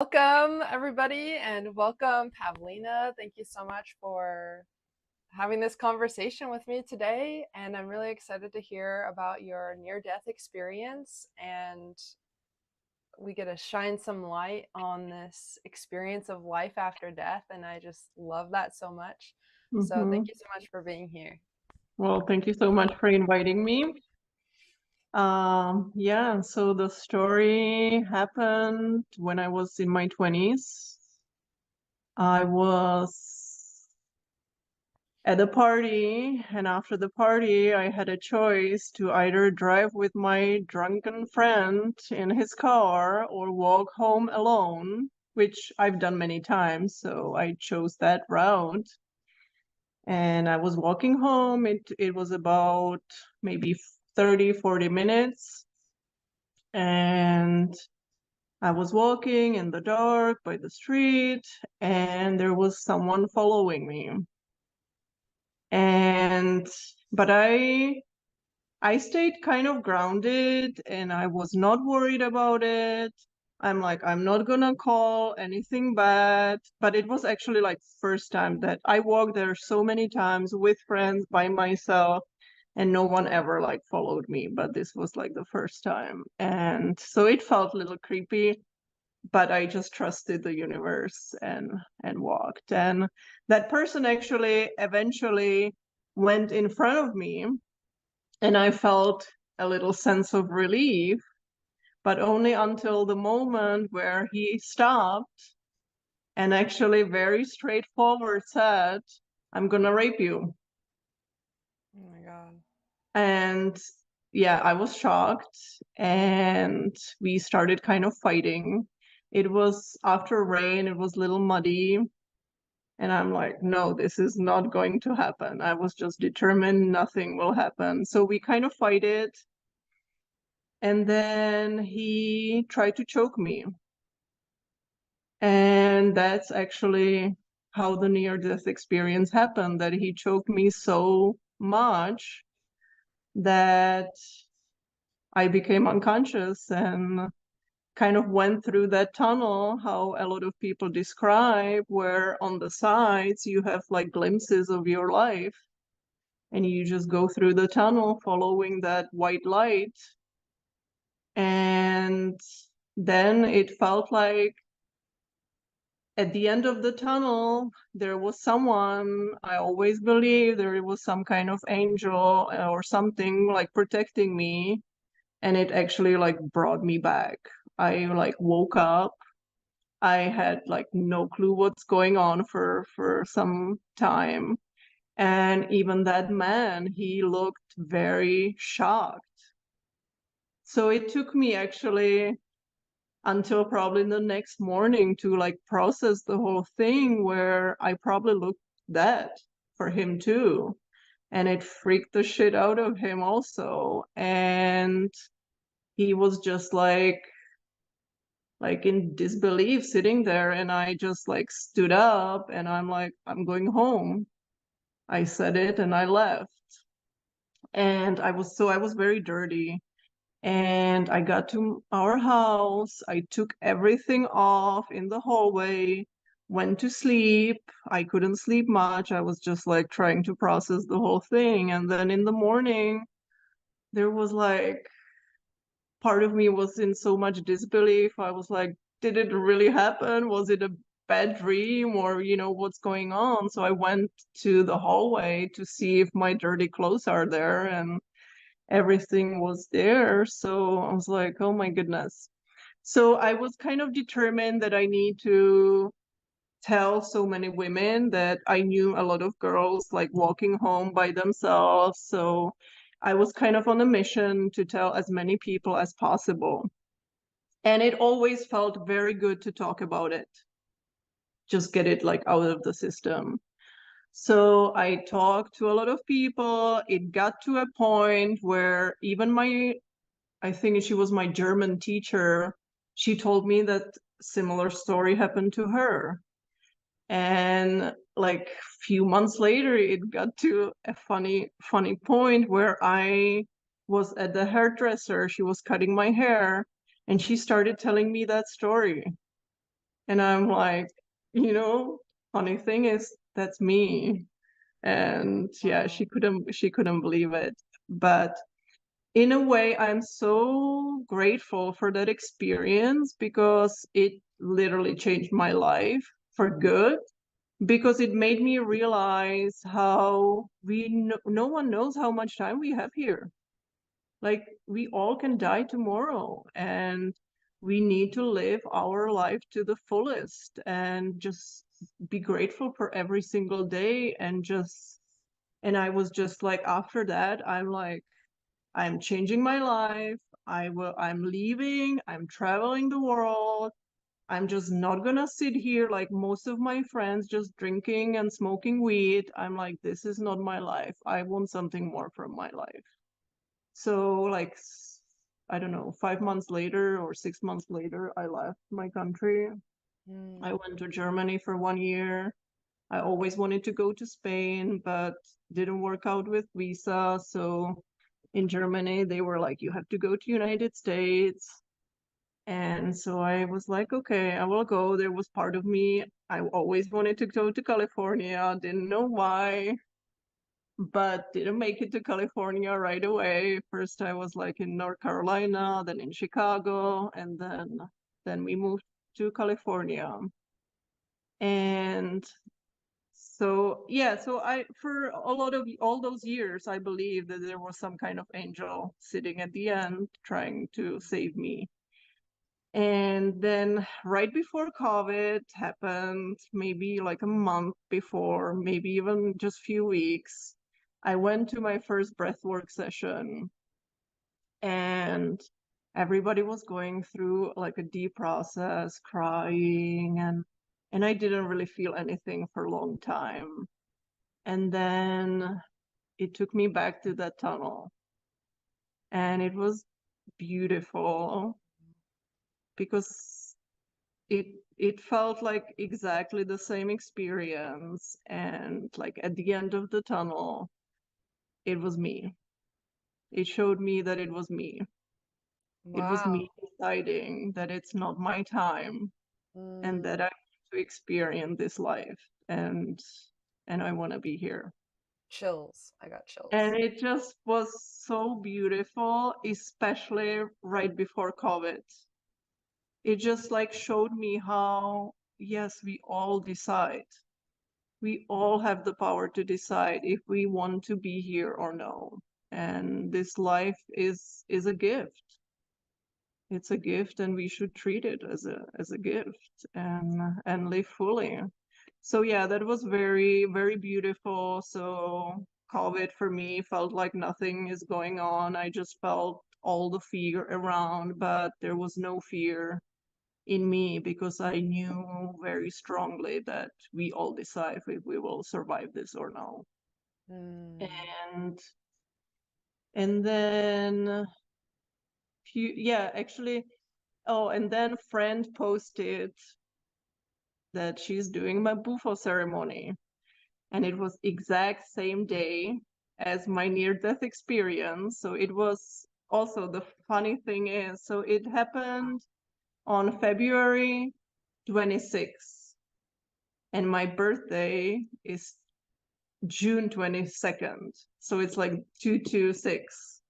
Welcome, everybody, and welcome, Pavlina. Thank you so much for having this conversation with me today. And I'm really excited to hear about your near-death experience. And we get to shine some light on this experience of life after death. And I just love that so much. So Mm-hmm. thank you so much for being here. Well, thank you so much for inviting me. Yeah, so the story happened when I was in my 20s. I was at a party, and after the party, I had a choice to either drive with my drunken friend in his car or walk home alone, which I've done many times, so I chose that route. And I was walking home. It was about maybe 30, 40 minutes. And I was walking in the dark by the street, and there was someone following me. But I stayed kind of grounded, and I was not worried about it. I'm like, I'm not gonna call anything bad. But it was actually like first time that I walked there so many times with friends by myself, and no one ever like followed me. But this was like the first time. And so it felt a little creepy, but I just trusted the universe and walked. And that person actually eventually went in front of me, and I felt a little sense of relief, but only until the moment where he stopped and actually very straightforward said, "I'm gonna rape you." Oh my God. And yeah, I was shocked, and we started kind of fighting. It was after rain, it was a little muddy, and I'm like, no, this is not going to happen. I was just determined nothing will happen. So we kind of fight it. And then he tried to choke me. And that's actually how the near-death experience happened, that he choked me so much that I became unconscious and kind of went through that tunnel, how a lot of people describe, where on the sides you have like glimpses of your life, and you just go through the tunnel following that white light. And then it felt like at the end of the tunnel, there was someone. I always believed there was some kind of angel or something like protecting me. And it actually like brought me back. I like woke up. I had like no clue what's going on for some time. And even that man, he looked very shocked. So it took me actually until probably the next morning to like process the whole thing, where I probably looked dead for him too. And it freaked the shit out of him also. And he was just like in disbelief sitting there, and I just like stood up and I'm like, I'm going home. I said it and I left. And I was very dirty. And I got to our house. I took everything off in the hallway, went to sleep. I couldn't sleep much. I was just like trying to process the whole thing. And then in the morning, there was like part of me was in so much disbelief. I was like, did it really happen? Was it a bad dream, or, what's going on? So I went to the hallway to see if my dirty clothes are there, and everything was there. So I was like, oh my goodness. So I was kind of determined that I need to tell so many women that I knew a lot of girls like walking home by themselves. So I was kind of on a mission to tell as many people as possible. And it always felt very good to talk about it, just get it like out of the system. So I talked to a lot of people. It got to a point where even I think she was my German teacher, she told me that similar story happened to her. And like few months later, it got to a funny point where I was at the hairdresser. She was cutting my hair, and she started telling me that story. And I'm like, funny thing is that's me. And yeah, Wow. she couldn't believe it. But in a way, I'm so grateful for that experience because it literally changed my life for good, because it made me realize how no one knows how much time we have here. Like, we all can die tomorrow, and we need to live our life to the fullest and just be grateful for every single day. And I was just like, after that, I'm like, I'm changing my life. I'm leaving, I'm traveling the world. I'm just not gonna sit here like most of my friends, just drinking and smoking weed. I'm like, this is not my life. I want something more from my life. So, like, I don't know, 5 months later or 6 months later, I left my country. I Mm. went to Germany for 1 year. I always wanted to go to Spain, but didn't work out with visa. So in Germany, they were like, you have to go to United States. And so I was like, okay, I will go. There was part of me, I always wanted to go to California. Didn't know why, but didn't make it to California right away. First, I was like in North Carolina, then in Chicago, and then we moved to California. And so yeah, so I for a lot of all those years, I believe that there was some kind of angel sitting at the end trying to save me. And then right before COVID happened, maybe like a month before, maybe even just few weeks, I went to my first breathwork session, and everybody was going through like a deep process, crying, and I didn't really feel anything for a long time. And then it took me back to that tunnel, and it was beautiful because it it felt like exactly the same experience. And like at the end of the tunnel, it was me. It showed me that it was me. It was Wow. me deciding that it's not my time, and Mm. that I want to experience this life, and I want to be here. Chills. I got And chills. it just was so beautiful, especially right before COVID. It just like showed me how, yes, we all decide. We all have the power to decide if we want to be here or no. And this life is a gift. It's a gift, and we should treat it as a gift and live fully. So yeah, that was very, very beautiful. So COVID for me felt like nothing is going on. I just felt all the fear around, but there was no fear in me because I knew very strongly that we all decide if we will survive this or no. Mm. And then yeah, actually, oh, and then a friend posted that she's doing my bufo ceremony, and it was exact same day as my near death experience. So it was also, the funny thing is, so it happened on February 26th, and my birthday is June 22nd. So it's like 226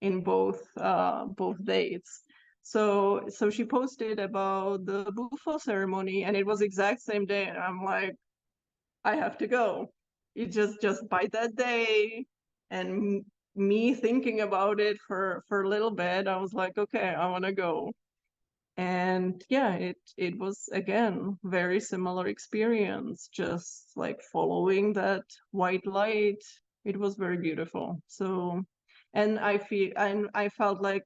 in both dates. So she posted about the bufo ceremony, and it was exact same day, and I'm like, I have to go. It just by that day, and me thinking about it for a little bit, I was like, okay, I want to go. And yeah, it was again very similar experience, just like following that white light. It was very beautiful. So, and I felt like,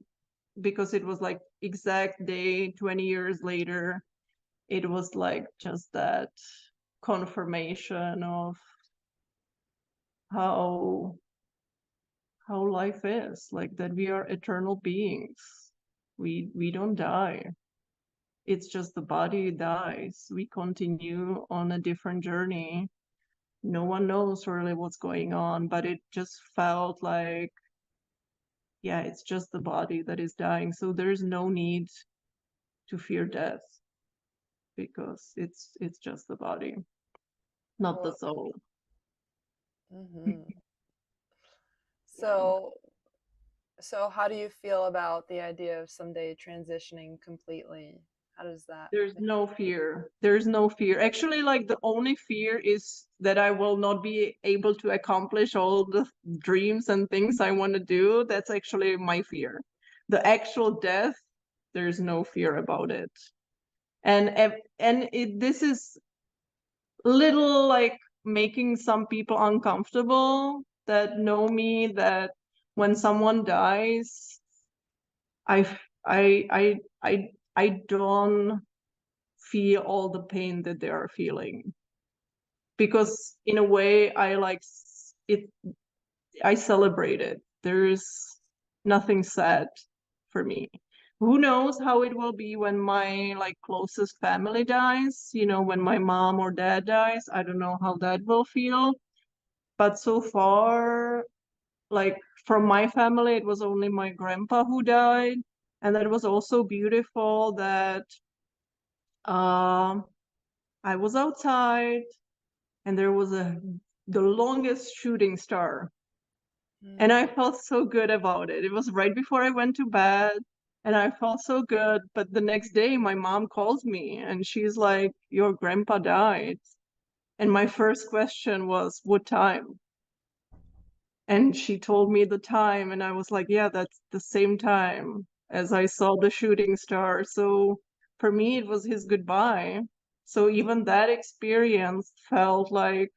because it was like exact day 20 years later, it was like just that confirmation of how life is, like that we are eternal beings. We don't die. It's just the body dies. We continue on a different journey. No one knows really what's going on, but it just felt like, yeah, it's just the body that is dying. So there's no need to fear death. because it's just the body, not the soul. Mm-hmm. So how do you feel about the idea of someday transitioning completely? How does that There's make no fear. There's no fear. Actually, like the only fear is that I will not be able to accomplish all the dreams and things I want to do. That's actually my fear. The actual death, there's no fear about it. And this is little like making some people uncomfortable that know me, that when someone dies, I I don't feel all the pain that they are feeling, because in a way I like it, I celebrate it. There's nothing sad for me. Who knows how it will be when my like closest family dies, you know, when my mom or dad dies. I don't know how that will feel, but so far, like from my family, it was only my grandpa who died, and that was also beautiful that um I was outside and there was the longest shooting star, and I felt so good about it. It was right before I went to bed, and I felt so good. But the next day my mom calls me and she's like, your grandpa died. And my first question was, what time? And she told me the time, and I was like, yeah, that's the same time as I saw the shooting star. So for me it was his goodbye. So even that experience felt like,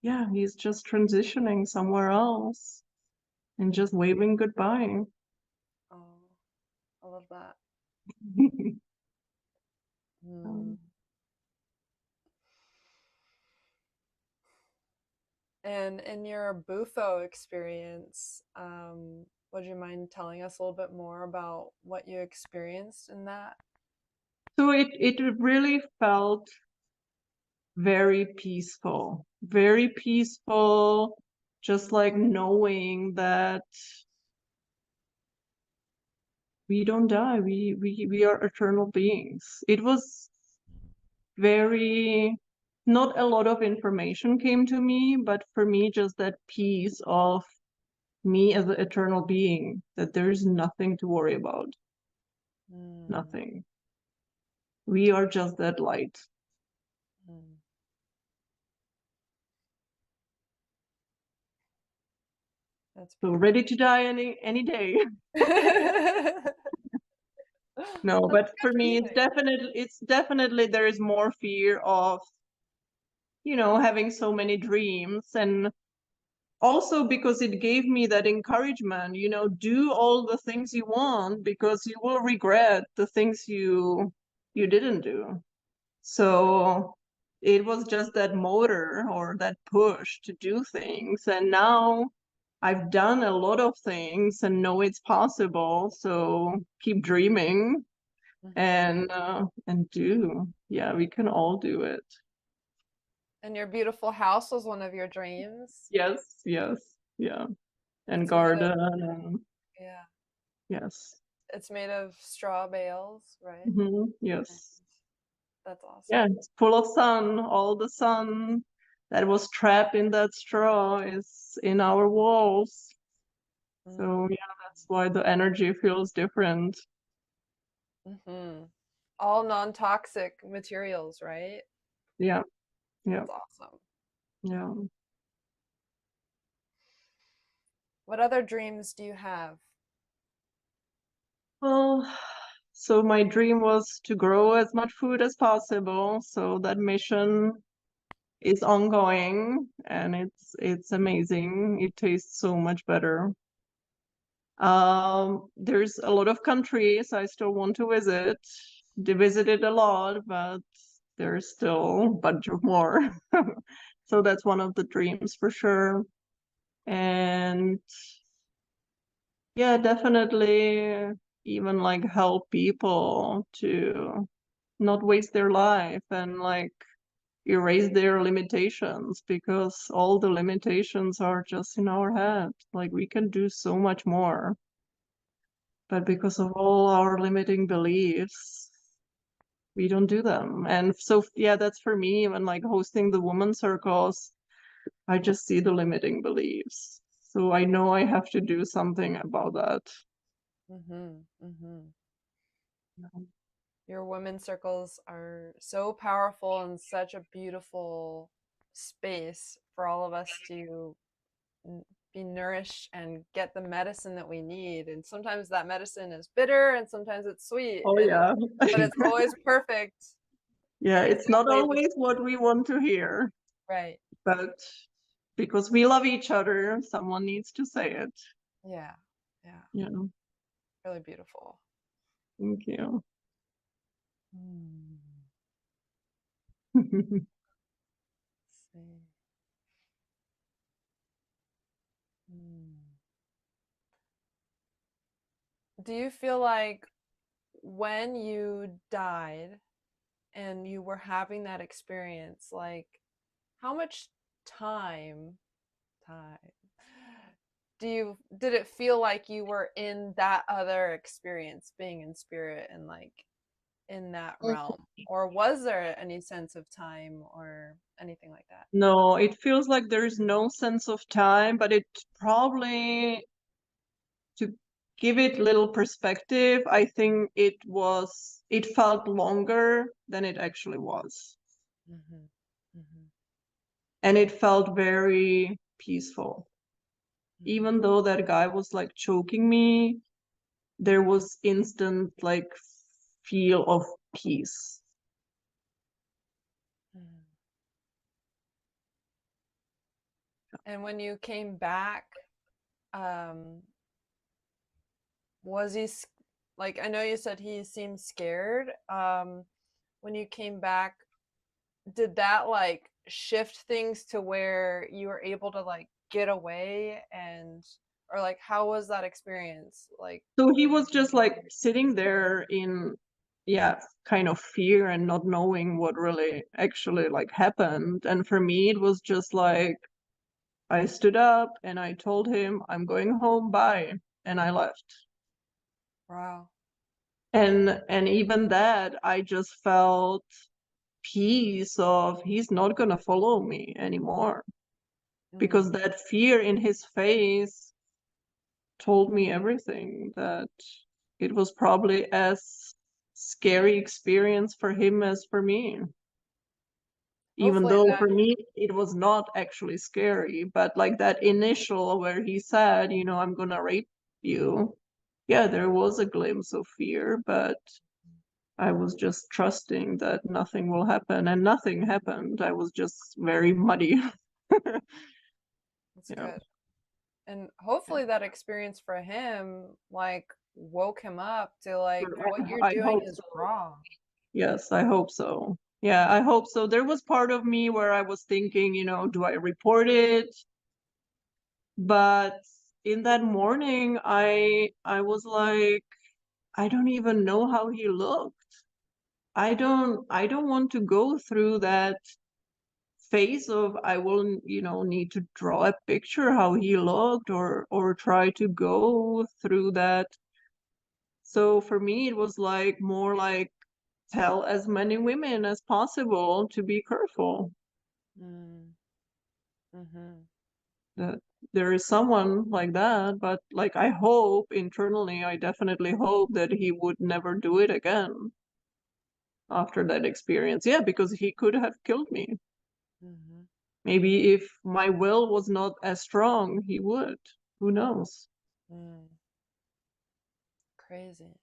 yeah, he's just transitioning somewhere else and just waving goodbye. Oh, I love that. Um, Mm. And in your Bufo experience, would you mind telling us a little bit more about what you experienced in that? so it really felt very peaceful, just like knowing that we don't die, we are eternal beings. It was very, not a lot of information came to me, but for me just that peace of me as an eternal being, that there's nothing to worry about. Mm, Nothing. We are just that light. mm. That's So beautiful. ready to die any day. That's No, a but good for me feeling. it's definitely there is more fear of, you know, having so many dreams, and also because it gave me that encouragement, you know, do all the things you want because you will regret the things you didn't do. So it was just that motor or that push to do things, and now I've done a lot of things and know it's possible, so keep dreaming Hmm. and do. Yeah, we can all do it. And your beautiful house was one of your dreams. Yes, yes, yeah. And It's made of, garden and yeah, yes. it's made of straw bales, right? And Yes. that's awesome. Yeah, it's full of sun. All the sun that was trapped in that straw is in our walls. So Mm. yeah, that's why the energy feels different. Hmm. All non-toxic materials, right? Yeah, yeah, That's awesome. yeah. What other dreams do you have? Well, so my dream was to grow as much food as possible. So that mission is ongoing and it's amazing. It tastes so much better. There's a lot of countries I still want to visit. They visited a lot, but there's still a bunch of more. So that's one of the dreams for sure. And yeah, definitely even like help people to not waste their life and like erase their limitations, because all the limitations are just in our head. Like we can do so much more, but because of all our limiting beliefs, we don't do them. And so, yeah, that's for me. When like hosting the woman circles, I just see the limiting beliefs. So I know I have to do something about that. Mm-hmm. Mm-hmm. Your women's circles are so powerful and such a beautiful space for all of us to be nourished and get the medicine that we need. And sometimes that medicine is bitter and sometimes it's sweet, Oh and yeah. but it's always perfect. Yeah, it's not Exactly always what we want to hear, right. but because we love each other, someone needs to say it. Yeah. Yeah. Yeah, Really beautiful. thank you. Hmm. See. Hmm. Do you feel like when you died and you were having that experience, like how much time time did it feel like you were in that other experience, being in spirit and like in that realm, or was there any sense of time or anything like that? No, it feels like there's no sense of time, but it probably, to give it little perspective, I think it felt longer than it actually was. Mm-hmm. Mm-hmm. And it felt very peaceful. Even though that guy was like choking me, there was instant like feel of peace. Mm-hmm. And when you came back, um was he like, I know you said he seemed scared, when you came back, did that like shift things to where you were able to like get away, and or like how was that experience like? So he was just like sitting there in, yeah, kind of fear and not knowing what really actually like happened. And for me, it was just like I stood up and I told him, I'm going home, bye. And I left. Wow. And even that, I just felt peace of he's not gonna follow me anymore. Because Mm, that fear in his face told me everything, that it was probably as scary experience for him as for me. Even hopefully though that. for me it was not actually scary, but like that initial where he said, I'm gonna rape you. Yeah, there was a glimpse of fear, but I was just trusting that nothing will happen, and nothing happened. I was just very muddy. That's Yeah. good. And hopefully that experience for him like woke him up to like what you're I doing hope is so. wrong. Yes, I hope so. Yeah, I hope so. There was part of me where I was thinking, do I report it? But in that morning, I was like, I don't even know how he looked. I don't want to go through that phase of I will, need to draw a picture how he looked, or try to go through that. So for me, it was like more like tell as many women as possible to be careful, Mm. Mm-hmm. that there is someone like that. But like I hope internally, I definitely hope that he would never do it again after that experience. Yeah, because he could have killed me. Mm-hmm. Maybe if my will was not as strong, he would. Who knows? Mm. Crazy.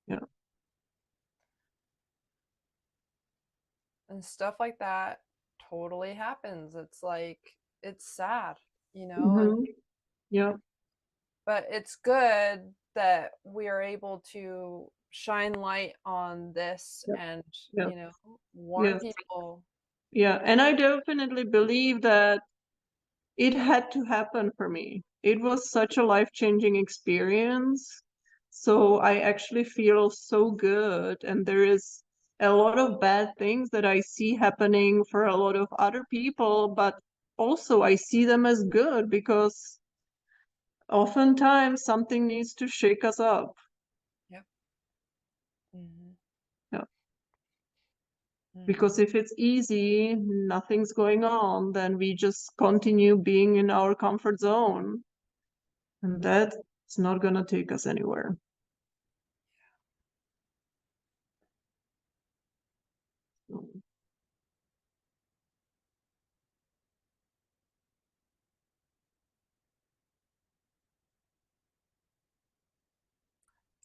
Yeah. And stuff like that totally happens. It's like it's sad, and Hmm. Yeah. but it's good that we are able to shine light on this Yeah. and, Yeah. warn Yes. people. Yeah. And I definitely believe that it had to happen for me. It was such a life-changing experience. So I actually feel so good. And there is a lot of bad things that I see happening for a lot of other people, but also I see them as good because oftentimes something needs to shake us up. Yep. Hmm. Yeah. Because if it's easy, nothing's going on, then we just continue being in our comfort zone. And that's not going to take us anywhere.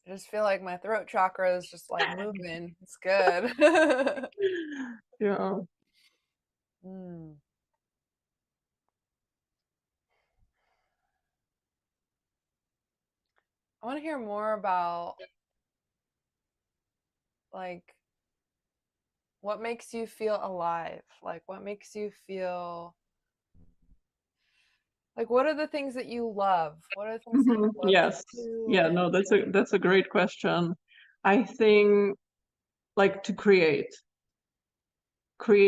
I just feel like my throat chakra is just like moving. It's good. Yeah. Mm. I want to hear more about like what makes you feel alive? Like what makes you feel like what are the things that you love? What are the things that you love to Yes. do Yeah, and no, that's a great question. I think like to create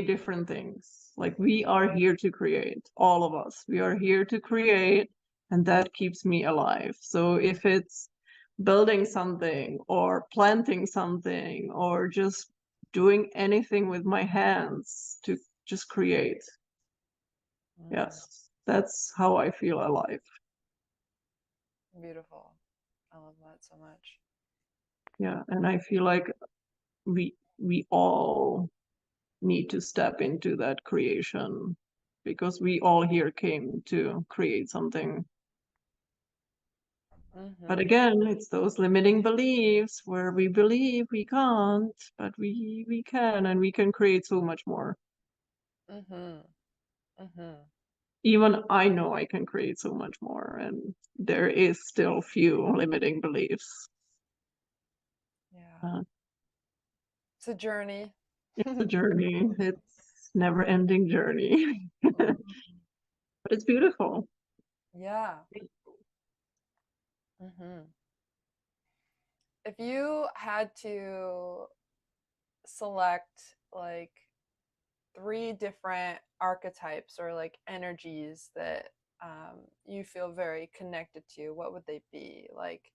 different things. Like we are here to create, all of us. We are here to create, and that keeps me alive. So if it's building something or planting something or just doing anything with my hands to just create, mm, yes, that's how I feel alive. beautiful. I love that so much. Yeah, and I feel like we all need to step into that creation because we all here came to create something. But Mhm. again, it's those limiting beliefs where we believe we can't, but we can, and we can create so much more. Mhm. Mhm. Even I know I can create so much more, and there is still few limiting beliefs. Yeah. Uh, It's a journey. it's a journey. It's never-ending journey, but Mhm. it's beautiful. Yeah. Mhm. If you had to select like three different archetypes or like energies that you feel very connected to, what would they be? Like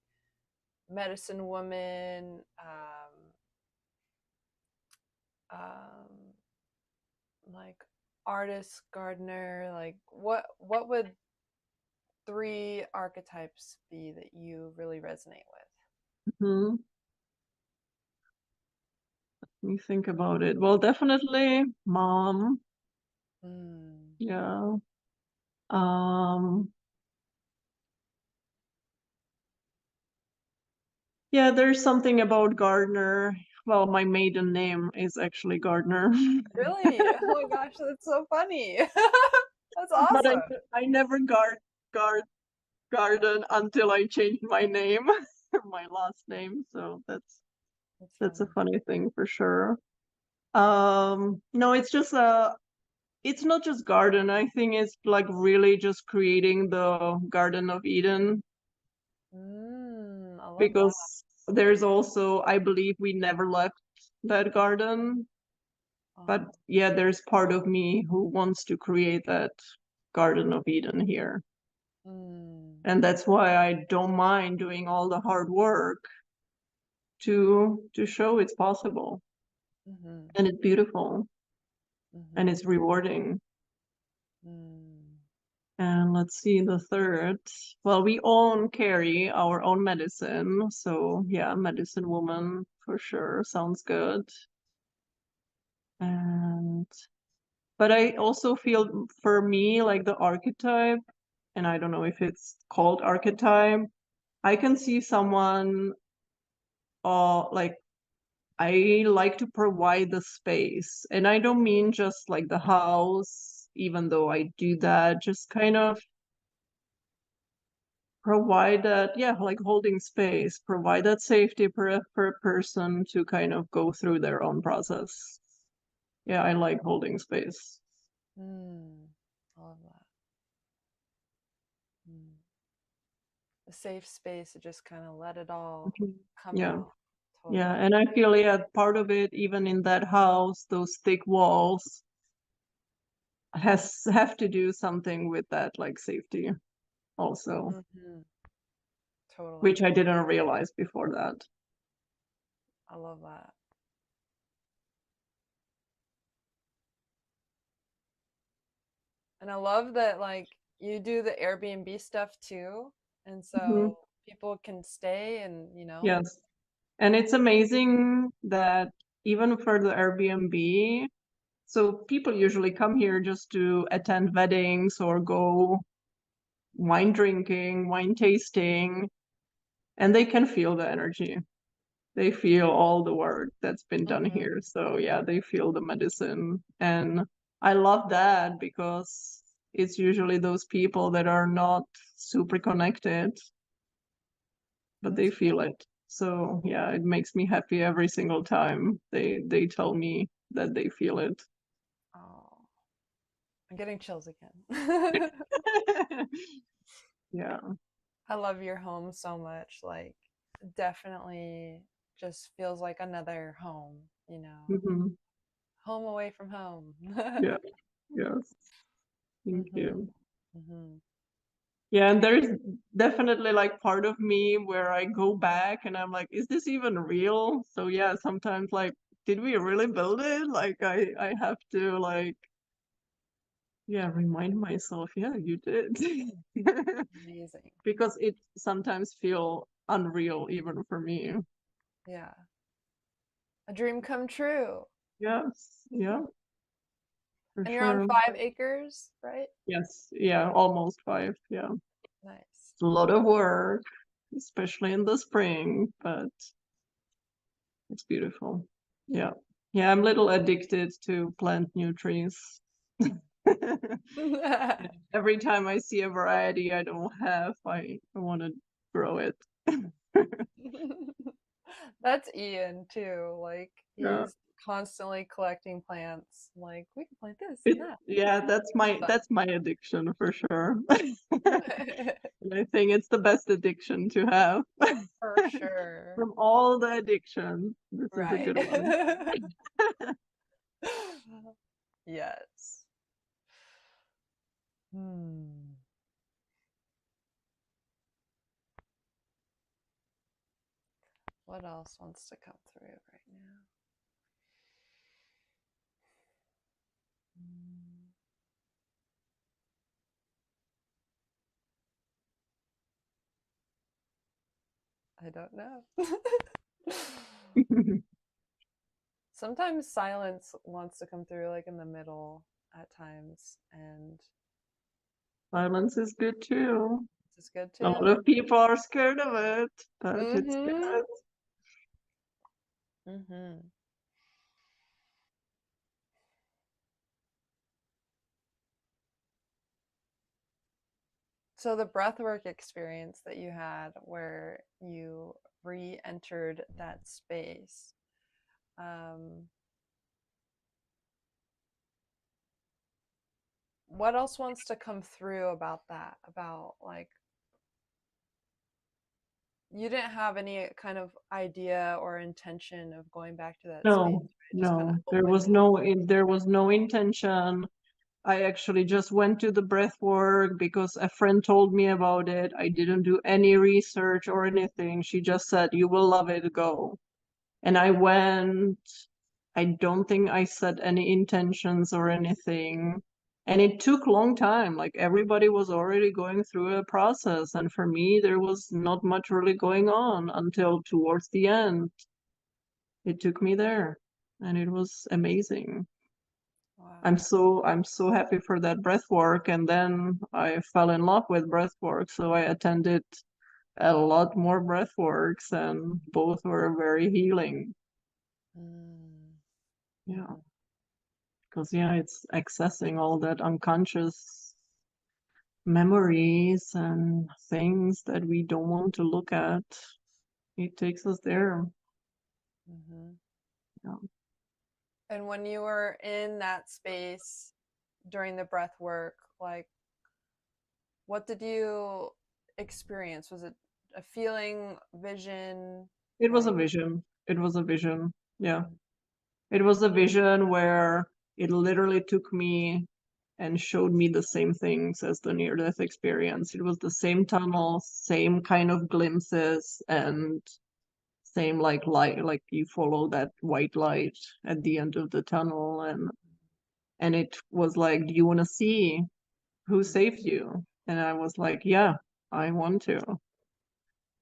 medicine woman, um, like artist, gardener. Like what would three archetypes be that you really resonate Hmm. Let me think about it. Well, definitely mom. with? Mm. Yeah. Um, yeah, there's something about Gardner. Well, my maiden name is actually Gardner. Really? Oh my gosh, that's so funny. That's But I awesome. I never guard garden until I changed my name, my last name. So That's that's a funny. funny thing for sure. No, it's not just garden. I think it's like really just creating the Garden of Eden I love that. because there's also, I believe we never left that garden. But Oh. yeah, there's part of me who wants to create that Garden of Eden here. Mm. And that's why I don't mind doing all the hard work to show it's possible. Mhm. And it's beautiful and Mhm. it's rewarding. Mm. And let's see the third. Well, we own carry our own medicine. So yeah, medicine woman for sure. Sounds good. And but I also feel for me like the archetype, and I don't know if it's called archetype. I can see someone like I like to provide the space. And I don't mean just like the house, even though I do that, just kind of provide that, yeah, like holding space, provide that safety for a person to kind of go through their own process. Yeah, I like holding space. Mm. I love that. Mm. A safe space to just kind of let it all Mhm. come Yeah. out. Yeah, Totally. and I feel yeah, part of it, even in that house, those thick walls has have to do something with that like safety also, Mhm. Totally. which I didn't realize before that. I love that. And I love that like you do the Airbnb stuff too. And Mhm. so people can stay and, you know. Yes. And it's amazing that even for the Airbnb, so people usually come here just to attend weddings or go wine drinking, wine tasting, and they can feel the energy. They feel all the work that's been done Mhm. here. So yeah, they feel the medicine. And I love that because it's usually those people that are not super connected, but they That's feel it. So yeah, it makes me happy every single time they tell me that they feel it. oh, I'm getting chills again. Yeah. I love your home so much. Like, definitely just feels like another home, you know, Hmm. home away from home. Yeah. Yes. Thank Mhm. you. Mhm. Yeah, and there's definitely like part of me where I go back and I'm like, is this even real? So yeah, sometimes like, did we really build it? Like I have to like, yeah, remind myself, yeah, you did. Amazing. Because it sometimes feel unreal even for me. Yeah. A dream come true. Yes, yeah, for And you're on sure. 5 acres, right? Yes, yeah, almost 5. Yeah. Nice. It's a lot of work, especially in the spring, but it's beautiful. Yeah. Yeah, I'm a little addicted to plant new trees. Every time I see a variety I don't have, I want to grow it. That's Ian too. Like Yeah. he's constantly collecting plants. Like we can plant this It, and that. yeah, Fun. that's my addiction for sure. And I think it's the best addiction to have. For sure. From all the addictions, this is a Right. good one. Yes. Hmm. What else wants to come through right now? Hmm. I don't know. Sometimes silence wants to come through, like in the middle at times, and Silence is good too. this is good A lot too. of people are scared of it, but it's Mm-hmm. good. Mm-hmm. So the breathwork experience that you had where you re-entered that space, um, what else wants to come through about that? About like you didn't have any kind of idea or intention of going back to that space, No, right? It just kind of no, opened. there was no intention. I actually just went to the breath work because a friend told me about it. I didn't do any research or anything. She just said, "You will love it, go." And I went. I don't think I set any intentions or anything. And it took a long time. Like everybody was already going through a process. And for me, there was not much really going on until towards the end. It took me there. And it was amazing. Wow. I'm so happy for that breath work. And then I fell in love with breath work. So I attended a lot more breath works and both were very healing. Mm. Yeah. Mhm. Because yeah, it's accessing all that unconscious memories and things that we don't want to look at. It takes us there. Mhm. Yeah. And when you were in that space during the breath work, like what did you experience? Was it a feeling, vision, It was a like vision. It was a vision. Yeah. mm, It was a vision where it literally took me and showed me the same things as the near death experience. It was the same tunnel, same kind of glimpses, and same like light, like you follow that white light at the end of the tunnel, and it was like, do you want to see? who saved you? And I was like, yeah, I want to.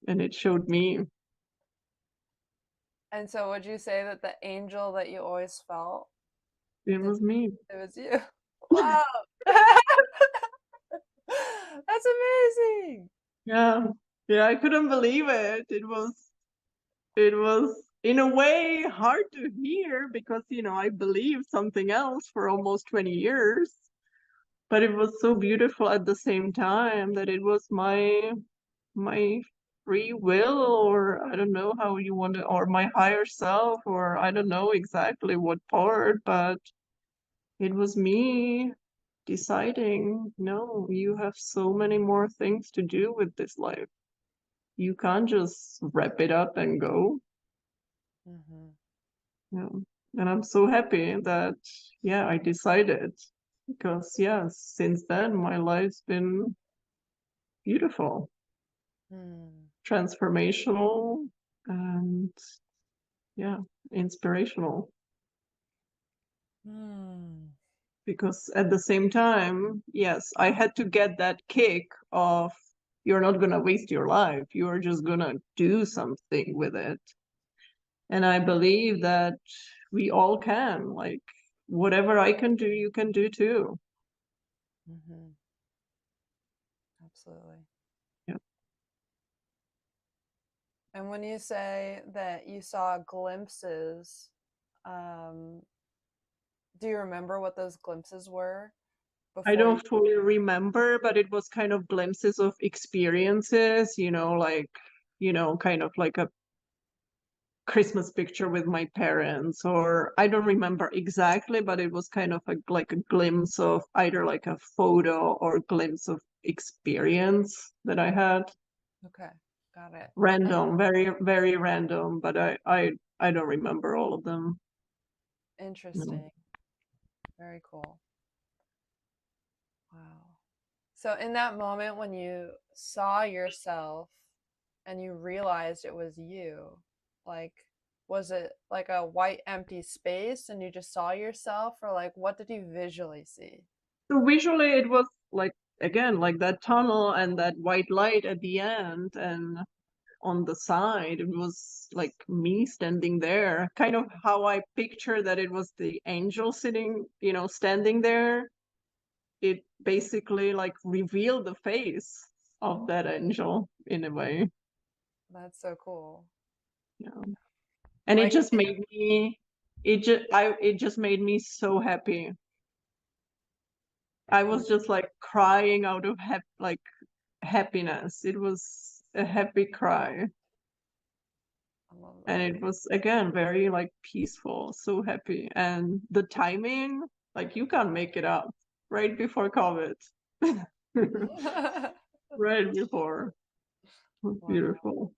And it showed me. And so would you say that the angel that you always felt, It did was me. it was you? Wow. That's amazing. Yeah. Yeah, I couldn't believe it. It was in a way hard to hear because, I believed something else for almost 20 years. But it was so beautiful at the same time that it was my free will, or I don't know how you want to, or my higher self, or I don't know exactly what part, but it was me deciding, no, you have so many more things to do with this life. You can't just wrap it up and go. Mm-hmm. Yeah. And I'm so happy that, yeah, I decided because, yeah, since then my life's been beautiful, Hmm. transformational, and yeah, inspirational. Hmm. Because at the same time, yes, I had to get that kick of you're not going to waste your life. You're just going to do something with it. And I believe that we all can. Like, whatever I can do, you can do too. Mm-hmm. Absolutely. Yeah. And when you say that you saw glimpses, um, do you remember what those glimpses were I before you? don't fully remember, but it was kind of glimpses of experiences, like, kind of like a Christmas picture with my parents, or I don't remember exactly, but it was kind of like a glimpse of either like a photo or glimpse of experience that I had. Okay, got it. And Random, very, very random, but I don't remember all of them. No. interesting. Very cool. Wow. So in that moment when you saw yourself and you realized it was you, like was it like a white empty space and you just saw yourself, or like what did you visually see? So visually, it was like again like that tunnel and that white light at the end, and on the side it was like me standing there, kind of how I picture that it was the angel sitting, standing there. It basically like revealed the face of that angel in a way. That's so cool. Yeah. And it Like just made me it just made me so happy. I was just like crying out of like happiness. It was a happy cry. I love And that. it was again very like peaceful, so happy. And the timing, like you can't make it up. Right before COVID. Right before. It was Wow. beautiful.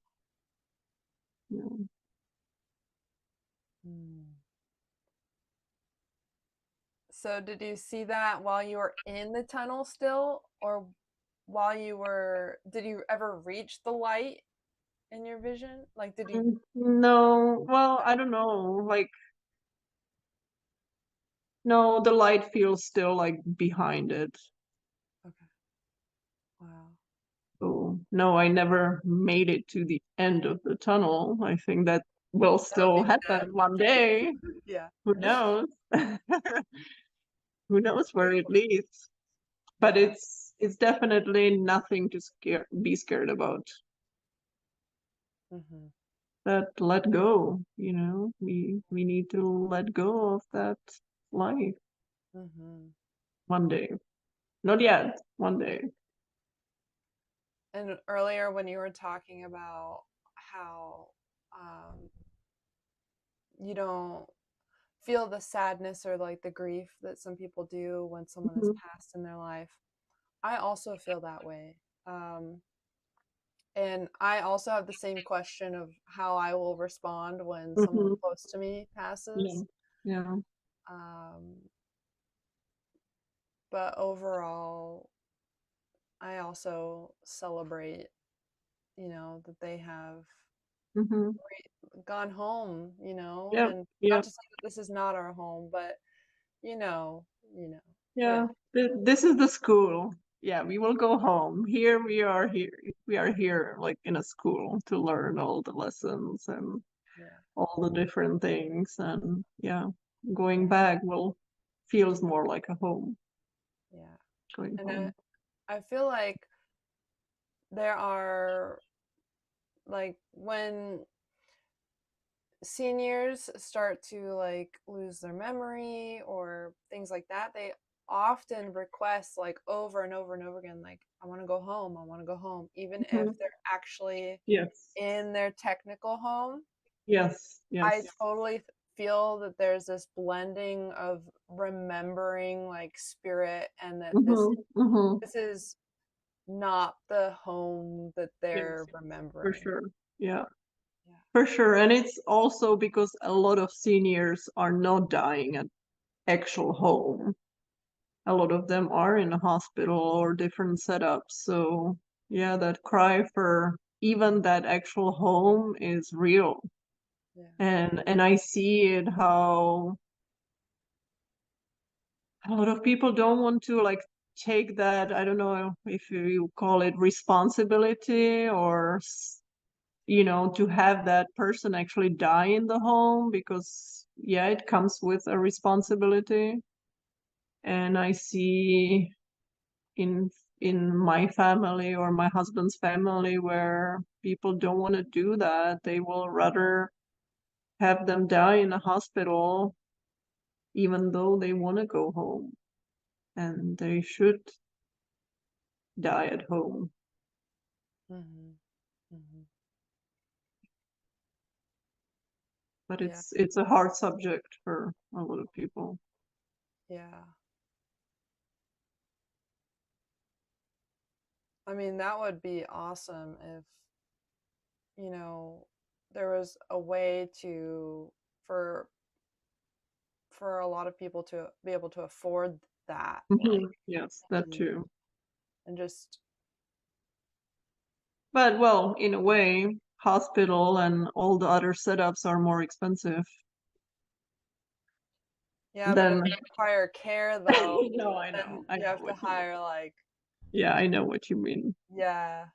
Yeah. Hmm. So did you see that while you were in the tunnel still, or while you were, did you ever reach the light in your vision? Like did you? No, well, I don't know. Like, no, the light feels still like behind it. Okay. Wow. So, no, I never made it to the end of the tunnel. I think that will That would still be happen one day. sad. Yeah. Who knows? Who knows where it leads? But Yeah. it's definitely nothing to be scared about. Mm-hmm. That let go, we need to let go of that life Mm-hmm. one day. Not yet, one day. And earlier when you were talking about how um, you don't feel the sadness or like the grief that some people do when someone has Mhm, passed in their life, I also feel that way. Um, and I also have the same question of how I will respond when someone mhm, close to me yeah, passes. yeah, Um, but overall, I also celebrate, that they have mhm, gone home, yeah, and yeah, not to say that this is not our home, but you know, you know, yeah. with This is the school. yeah, we will go home. We are here like in a school to learn all the lessons and Yeah, all the different things. And yeah, going yeah, back will feels more like a home, yeah. going And home. I feel like there are, like, when seniors start to like lose their memory or things like that, they often request like over and over and over again, like, I want to go home, I want to go home, even if Mhm. they're actually Yes, in their technical home. yes, I yes. totally feel that there's this blending of remembering like spirit, and that this Mm-hmm, mm-hmm. this is not the home that they're Yes, for remembering. sure. Yeah, Yeah. for sure. And it's also because a lot of seniors are not dying at actual home. A lot of them are in a hospital or different setups. So yeah, that cry for even that actual home is real. Yeah. And I see it how a lot of people don't want to like take that, I don't know if you call it responsibility or to have that person actually die in the home because yeah, it comes with a responsibility. And I see in in my family or my husband's family where people don't want to do that. They will rather have them die in a hospital even though they want to go home, and they should die at home. Mm-hmm. Mm-hmm. But Yeah. it's a hard subject for a lot of people. Yeah. I mean, that would be awesome if, you know, there was a way to, for for a lot of people to be able to afford that, like, Yes, that and too. just, But well, in a way, hospital and all the other setups are more expensive yeah, but if than they require care though, no, then I you know have to what you mean. hire like, Yeah, I know what you mean. yeah.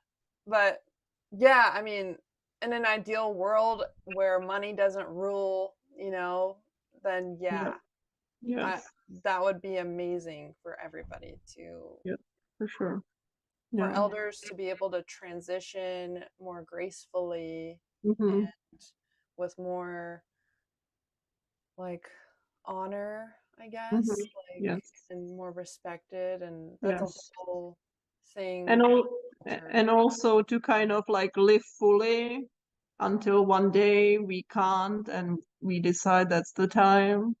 But yeah, I mean, in an ideal world where money doesn't rule, then Yeah, yeah, I yes, that would be amazing for everybody to, yeah, for sure. for Yeah. elders to be able to transition more gracefully Mm-hmm. and with more like honor, I Mm-hmm. guess, like, Yes, and more respected, and that's a yes. whole And thing, all, culture. and also to kind of like live fully until one day we can't and we decide that's the time,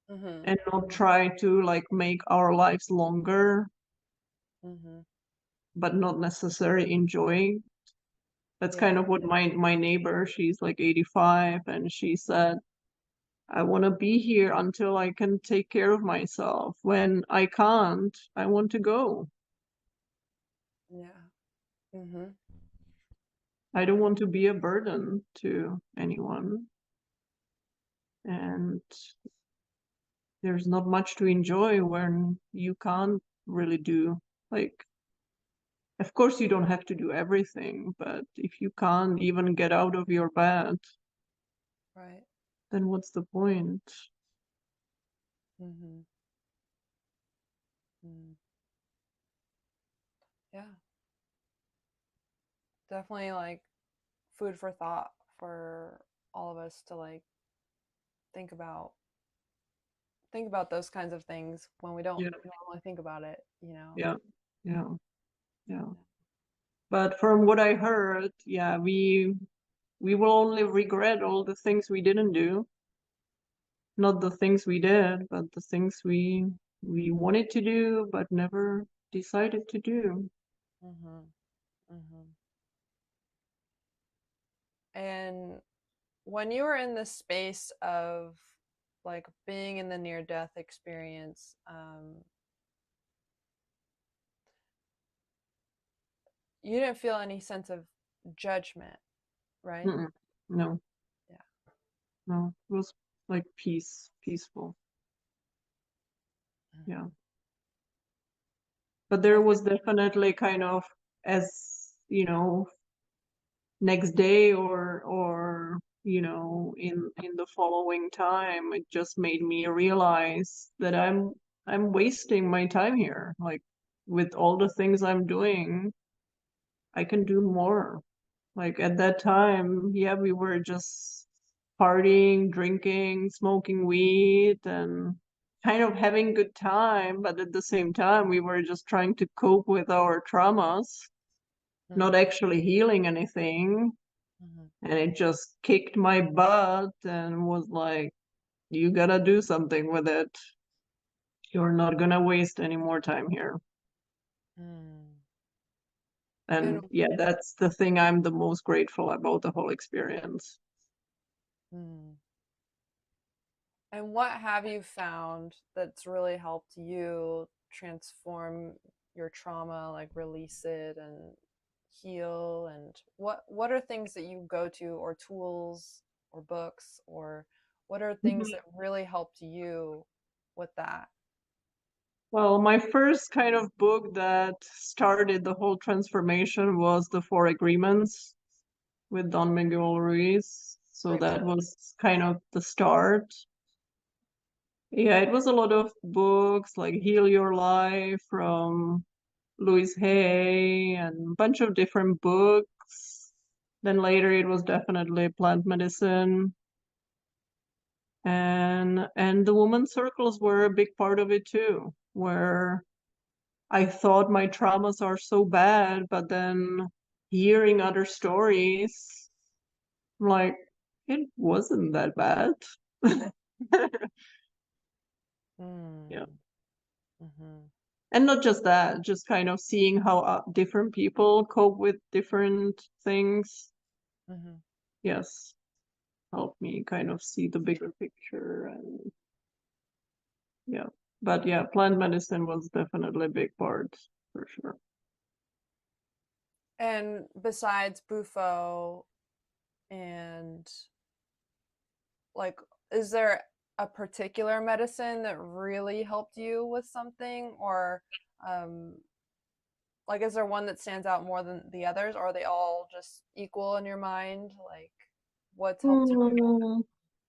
Mhm. and not try to like make our lives longer Mhm. but not necessarily enjoying. That's kind Yeah. of what my neighbor, she's like 85, and she said, I want to be here until I can take care of myself. When I can't, I want to go. Yeah. Mhm. I don't want to be a burden to anyone. And there's not much to enjoy when you can't really do, like, of course you don't have to do everything, but if you can't even get out of your bed, Right. then what's the point? Mhm. Mm. Yeah. Definitely like food for thought for all of us to like think about think about those kinds of things when we don't Yeah, normally think about it. yeah, yeah, yeah. But from what I heard, yeah, we will only regret all the things we didn't do, not the things we did, but the things we wanted to do but never decided to do. Mhm. Mhm. And when you were in the space of like being in the near death experience, you didn't feel any sense of judgment, right? Mm-mm. No, Yeah. no, it was like peaceful. Yeah. Mhm. But I there feel was definitely kind of, as you know, next day or in the following time, it just made me realize that I'm wasting my time here. Like, with all the things I'm doing, I can do more. Like, at that time, yeah, we were just partying, drinking, smoking weed, and kind of having good time, but at the same time we were just trying to cope with our traumas, not mm, actually healing anything. mhm, And it just kicked my butt and was like, you gotta do something with it. You're not gonna waste any more time here. mm. And And yeah, that's the thing I'm the most grateful about the whole experience. mm. And what have you found that's really helped you transform your trauma, like release it and heal? And what are things that you go to, or tools or books, or what are things Mhm. that really helped you with that? Well, my first kind of book that started the whole transformation was The Four Agreements with Don Miguel Ruiz. So Great that book. was kind of the start. Yeah, it was a lot of books like Heal Your Life from Louise Hay and a bunch of different books. Then later it was definitely plant medicine. And the women's circles were a big part of it too, where I thought my traumas are so bad, but then hearing other stories, I'm like, it wasn't that bad. Yeah. Mm, mm-hmm, And not just that, just kind of seeing how different people cope with different things. mm-hmm. Yes, helped me kind of see the bigger picture. And yeah, but yeah, plant medicine was definitely a big part for sure. And besides Bufo, and like, is there a particular medicine that really helped you with something, or um like, is there one that stands out more than the others, or are they all just equal in your mind? Like, what's helped you? Hmm.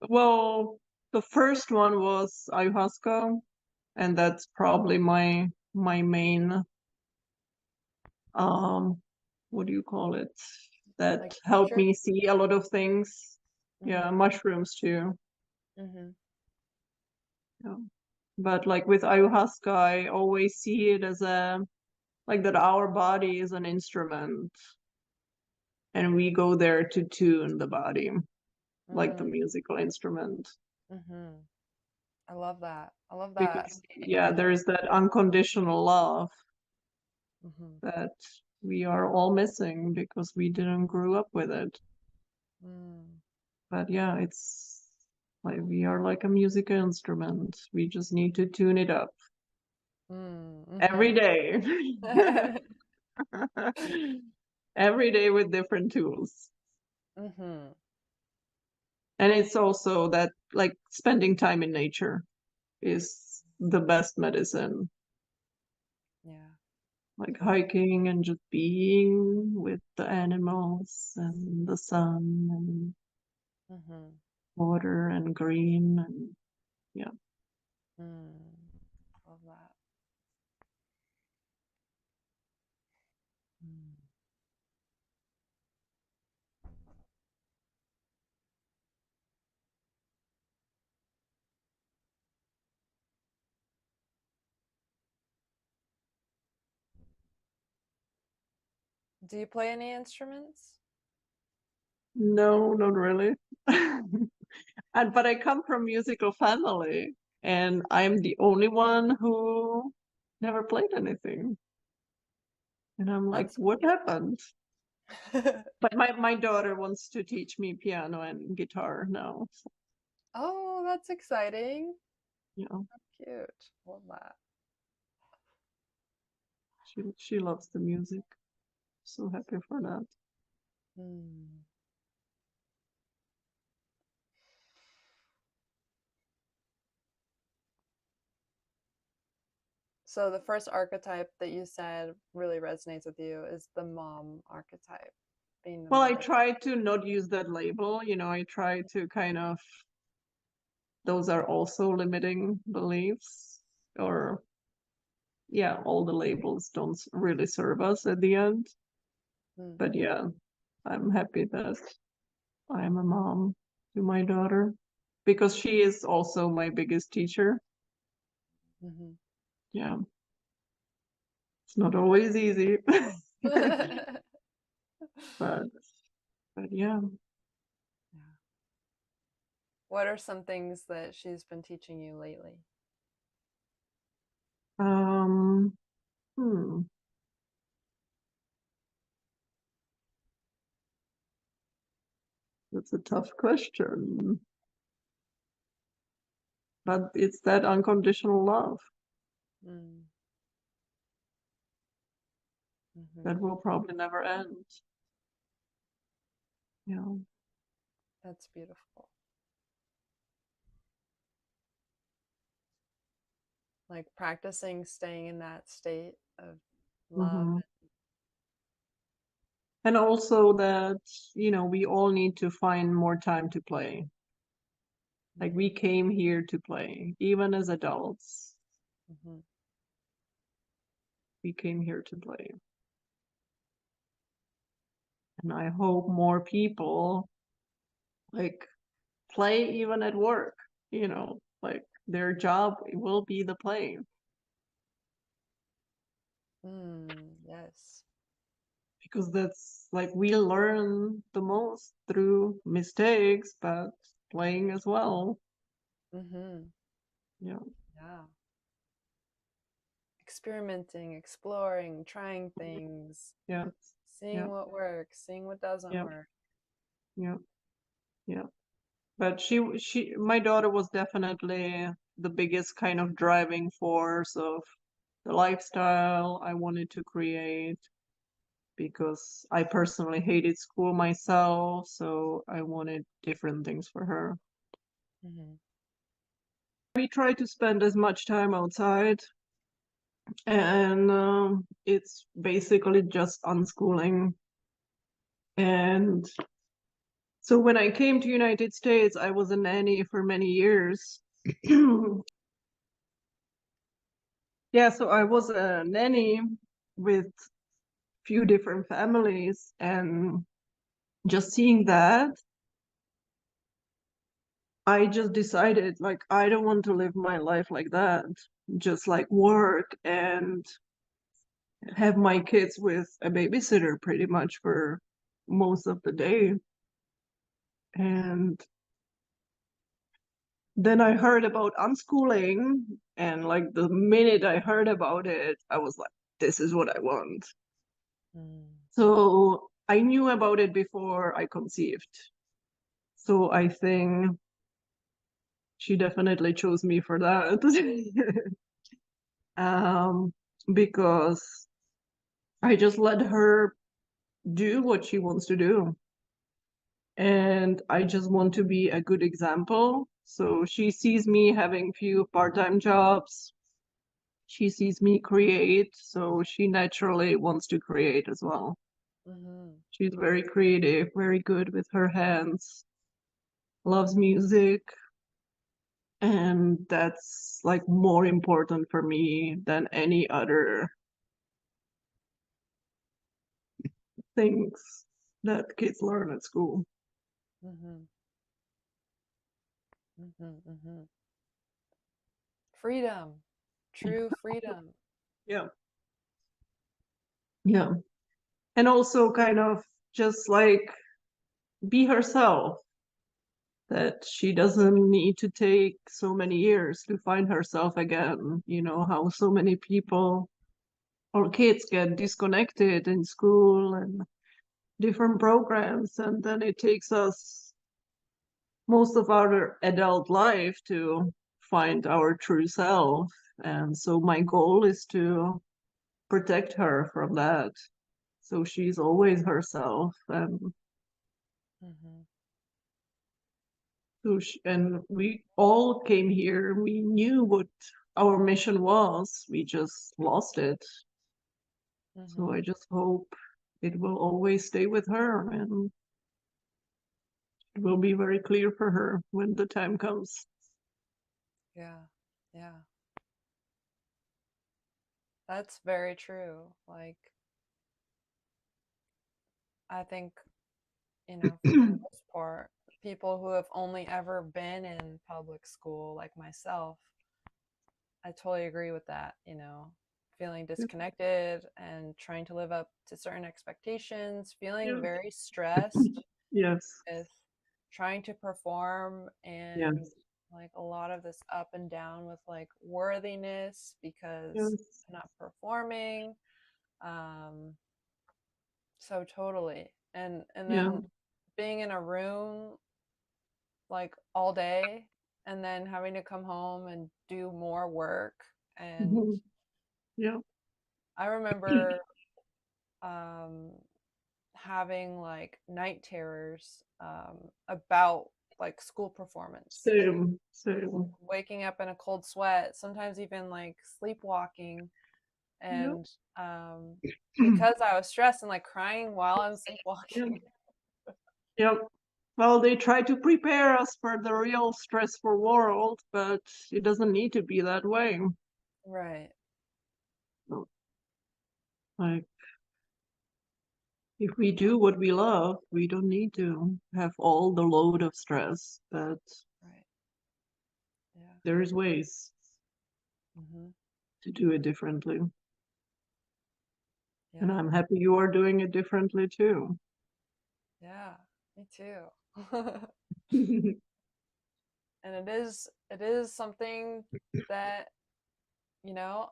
Well, the first one was ayahuasca, and that's probably my main um what do you call it? That Like helped teacher? me see a lot of things. Yeah, Mm-hmm. mushrooms too. Mm-hmm. Yeah. But like with ayahuasca, I always see it as a like that our body is an instrument and we go there to tune the body like the Mm, musical instrument. mm-hmm. I love that. I love that Because yeah, image. there's that unconditional love Mm-hmm. that we are all missing because we didn't grow up with it. Mm, But yeah, it's like we are like a musical instrument. We just need to tune it up mm-hmm. every day. Every day with different tools. Mm-hmm. And it's also that like spending time in nature is the best medicine. Yeah. Like hiking and just being with the animals and the sun and Mm-hmm. water and green and yeah. Mm. Love that. Mm. Do you play any instruments? No, not really. And but I come from musical family and I'm the only one who never played anything. And I'm like, That's what happened? cute. But my daughter wants to teach me piano and guitar now. So, Oh, that's exciting. you know, Cute. Love that. she loves the music. So happy for that. Mm. So the first archetype that you said really resonates with you is the mom archetype, being the Well, I mother. try to not use that label, I try to kind of, those are also limiting beliefs, or yeah, all the labels don't really serve us at the end. Mm, But yeah, I'm happy that I'm a mom to my daughter, because she is also my biggest teacher. mm-hmm. Yeah, it's not always easy, but but yeah. Yeah. What are some things that she's been teaching you lately? Um, hmm, that's a tough question, but it's that unconditional love Mm, mm-hmm. that will probably never end. Yeah. That's beautiful. Like practicing staying in that state of love. Hmm. And also that, we all need to find more time to play. Like, Mm-hmm. we came here to play, even as adults. Mm-hmm. We came here to play. And I hope more people like play even at work, like their job will be the play, Yes. because that's like we learn the most through mistakes, but playing as well. Mm-hmm. Yeah. Yeah. Experimenting, exploring, trying things, Yeah. Yeah. seeing what works, seeing what doesn't Yeah. work. Yeah. Yeah. But my daughter was definitely the biggest kind of driving force of the lifestyle I wanted to create, because I personally hated school myself, so I wanted different things for her. Mm-hmm. We try to spend as much time outside, and it's basically just unschooling. And so when I came to United States, I was a nanny for many years. Yeah, so I was a nanny with few different families, and just seeing that, I just decided, like, I don't want to live my life like that. Just like work and have my kids with a babysitter pretty much for most of the day. And then I heard about unschooling, and like the minute I heard about it, I was like, this is what I want. Mm. So I knew about it before I conceived. So I think she definitely chose me for that. um, because I just let her do what she wants to do. And I just want to be a good example. So she sees me having few part-time jobs. She sees me create, so she naturally wants to create as well. Mm-hmm. She's very creative, very good with her hands, loves music, and that's like more important for me than any other things that kids learn at school. Mm-hmm. Mm-hmm. Mm-hmm. Freedom, true freedom. Yeah. Yeah. And also kind of just like be herself, that she doesn't need to take so many years to find herself again. How so many people or kids get disconnected in school and different programs, and then it takes us most of our adult life to find our true self. And so my goal is to protect her from that, so she's always herself. And Mm-hmm. and we all came here, we knew what our mission was. We just lost it. So Mm-hmm. I just hope it will always stay with her and it will be very clear for her when the time comes. Yeah. Yeah. That's very true. Like, I think, for the most part, people who have only ever been in public school, like myself, I totally agree with that, feeling disconnected and trying to live up to certain expectations, feeling Yeah. very stressed Yes. with trying to perform and Yes. like a lot of this up and down with like worthiness because Yes. I'm not performing. Um, so totally. And Yeah. then being in a room like all day and then having to come home and do more work. And Mhm. Yeah. I remember um, having like night terrors about like school performance, Same. Same. waking up in a cold sweat, sometimes even like sleepwalking. Yeah. And because I was stressed and like crying while I'm Yeah. sleepwalking. Yeah. Well, they try to prepare us for the real stressful world, but it doesn't need to be that way. Right. So, like, if we do what we love, we don't need to have all the load of stress, but Right. Yeah. there is ways Hmm. to do it differently. And Yeah. I'm happy you are doing it differently too. Yeah. Me too. And it is something that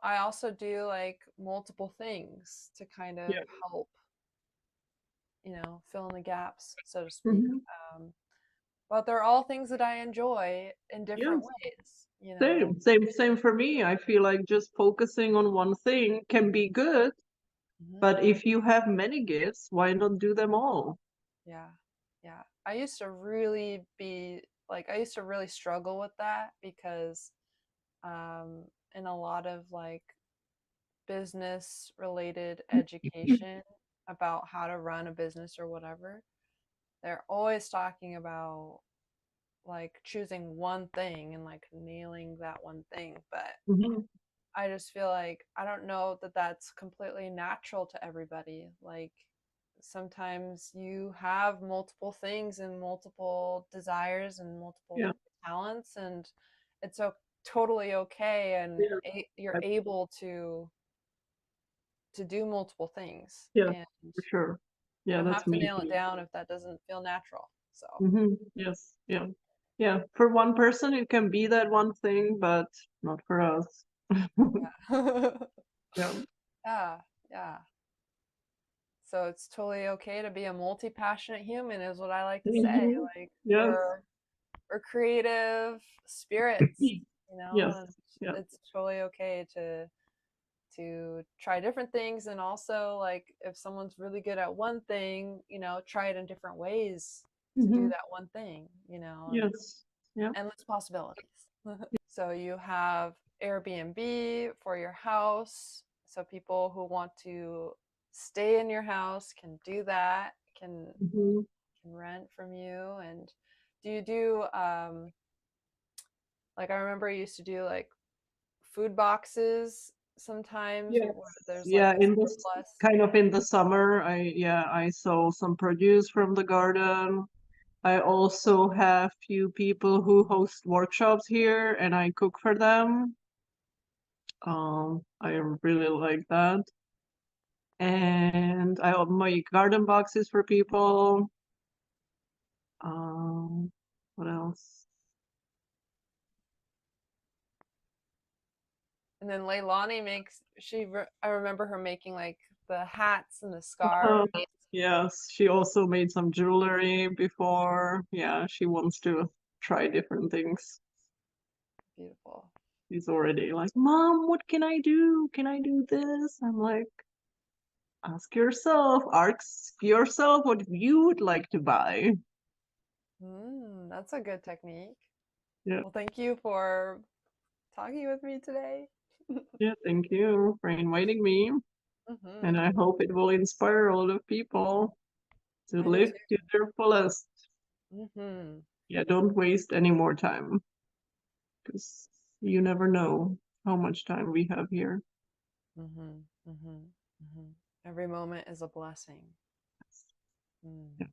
I also do like multiple things to kind of Yeah. help fill in the gaps, so to speak. Mhm. But they're all things that I enjoy in different Yes. ways. Same for me. I feel like just focusing on one thing can be good, Hmm. but if you have many gifts, why not do them all? Yeah. Yeah. I used to really struggle with that because in a lot of like business related education about how to run a business or whatever, they're always talking about like choosing one thing and like nailing that one thing. But Mhm. I just feel like I don't know that that's completely natural to everybody. Like sometimes you have multiple things and multiple desires and Yeah. multiple talents, and it's totally okay. And Yeah. you're I- able to do multiple things, Yeah, and for sure. you Yeah, don't that's have to me nail it too. down if that doesn't feel natural. So Yes. Yeah. Yeah. For one person, it can be that one thing, but not for us. yeah. Yeah. Yeah, yeah. So it's totally okay to be a multi-passionate human, is what I like to say. Mhm. Like Yes. we're creative spirits, Yes. and Yeah. it's totally okay to try different things. And also, like, if someone's really good at one thing, try it in different ways to do Hmm. that one thing, and Yes. Yeah. endless possibilities. So you have Airbnb for your house. So people who want to stay in your house can do that, Hmm. can rent from you. And do you do like I remember I used to do like food boxes sometimes Yes. where there's like Yeah. a In this surplus. kind of in the summer, I saw some produce from the garden. I also have few people who host workshops here and I cook for them. I really like that. And I make garden boxes for people. Um, what else? And then Leilani I remember her making like the hats and the Oh, scarves. yes, she also made some jewelry before. Yeah, she wants to try different things. Beautiful. She's already like, Mom, what can I do? Can I do this? I'm like, ask yourself what you would like to buy. That's a good technique. Yeah. Well, thank you for talking with me today. Yeah, thank you for inviting me. And I hope it will inspire a lot of people to I do live to their fullest. too. Yeah, don't waste any more time because you never know how much time we have here. Every moment is a blessing. Mm. Yeah.